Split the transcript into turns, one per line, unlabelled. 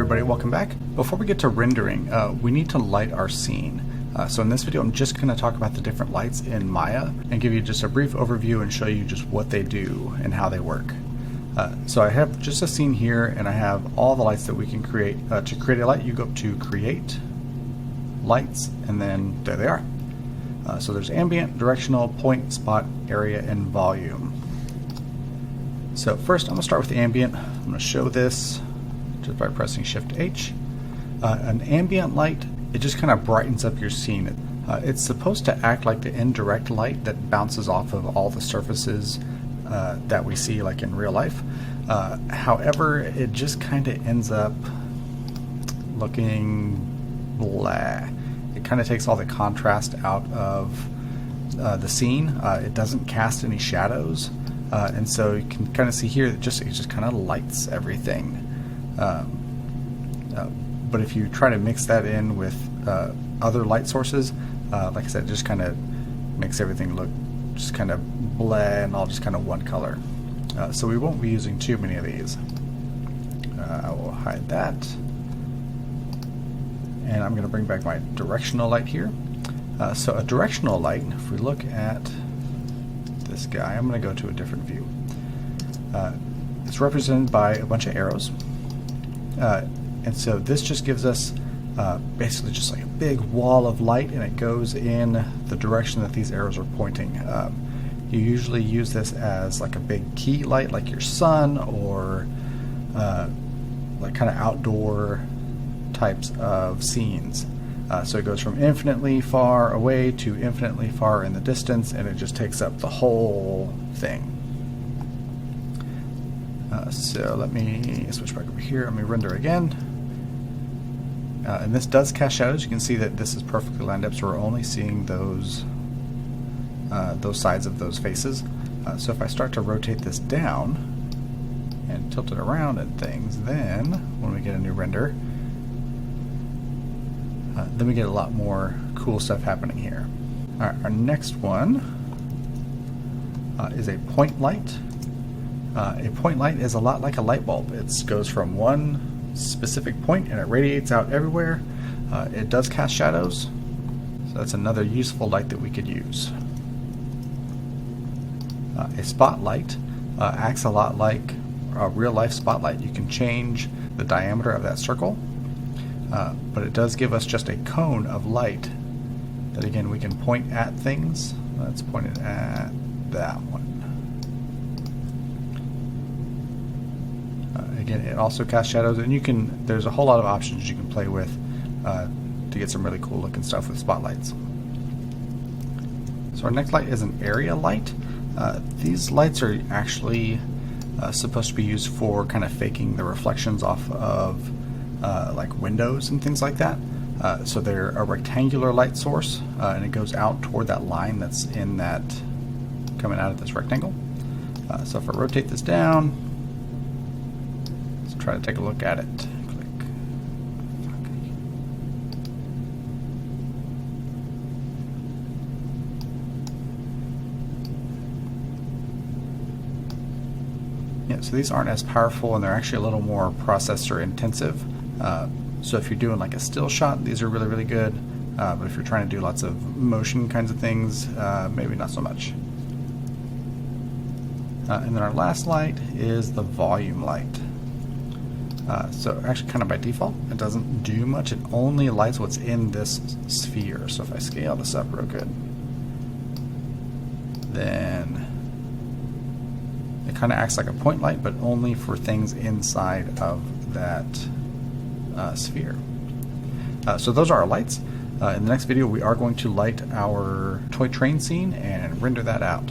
everybody, welcome back. Before we get to rendering, we need to light our scene. So in this video I'm just going to talk about the different lights in Maya and give you just a brief overview and show you just what they do and how they work. So I have just a scene here and I have all the lights that we can create. To create a light you go up to Create, Lights, and then there they are. So there's Ambient, Directional, Point, Spot, Area, and Volume. So first I'm going to start with the Ambient. I'm going to show this just by pressing Shift H. An ambient light, it just kind of brightens up your scene. It's supposed to act like the indirect light that bounces off of all the surfaces that we see like in real life. However, it just kind of ends up looking blah. It kind of takes all the contrast out of the scene. It doesn't cast any shadows, and so you can kind of see here that it just kind of lights everything. But if you try to mix that in with other light sources, like I said, it just kind of makes everything look just kind of blah and all just kind of one color. So we won't be using too many of these. I will hide that. And I'm going to bring back my directional light here. So a directional light, if we look at this guy, I'm going to go to a different view. It's represented by a bunch of arrows. And so this just gives us basically just like a big wall of light, and it goes in the direction that these arrows are pointing. You usually use this as like a big key light, like your sun, or like kind of outdoor types of scenes. So it goes from infinitely far away to infinitely far in the distance, and it just takes up the whole thing. So let me switch back over here. Let me render again. And this does cast shadows. You can see that this is perfectly lined up, so we're only seeing those sides of those faces. So if I start to rotate this down and tilt it around and things, then when we get a new render, then we get a lot more cool stuff happening here. All right, our next one is a point light. A point light is a lot like a light bulb. It goes from one specific point and it radiates out everywhere. It does cast shadows, so that's another useful light that we could use. A spotlight acts a lot like a real life spotlight. You can change the diameter of that circle, but it does give us just a cone of light that again we can point at things. Let's point it at that one. Again, it also casts shadows, and there's a whole lot of options you can play with to get some really cool looking stuff with spotlights. So our next light is an area light. These lights are actually supposed to be used for kind of faking the reflections off of like windows and things like that. So they're a rectangular light source, and it goes out toward that line that's in that, coming out of this rectangle. So if I rotate this down, try to take a look at it. Click. Yeah, so these aren't as powerful, and they're actually a little more processor intensive. So if you're doing like a still shot, these are really, really good. But if you're trying to do lots of motion kinds of things, maybe not so much. And then our last light is the volume light. So actually kind of by default, it doesn't do much. It only lights what's in this sphere. So if I scale this up real good, then it kind of acts like a point light, but only for things inside of that sphere. So those are our lights. In the next video, we are going to light our toy train scene and render that out.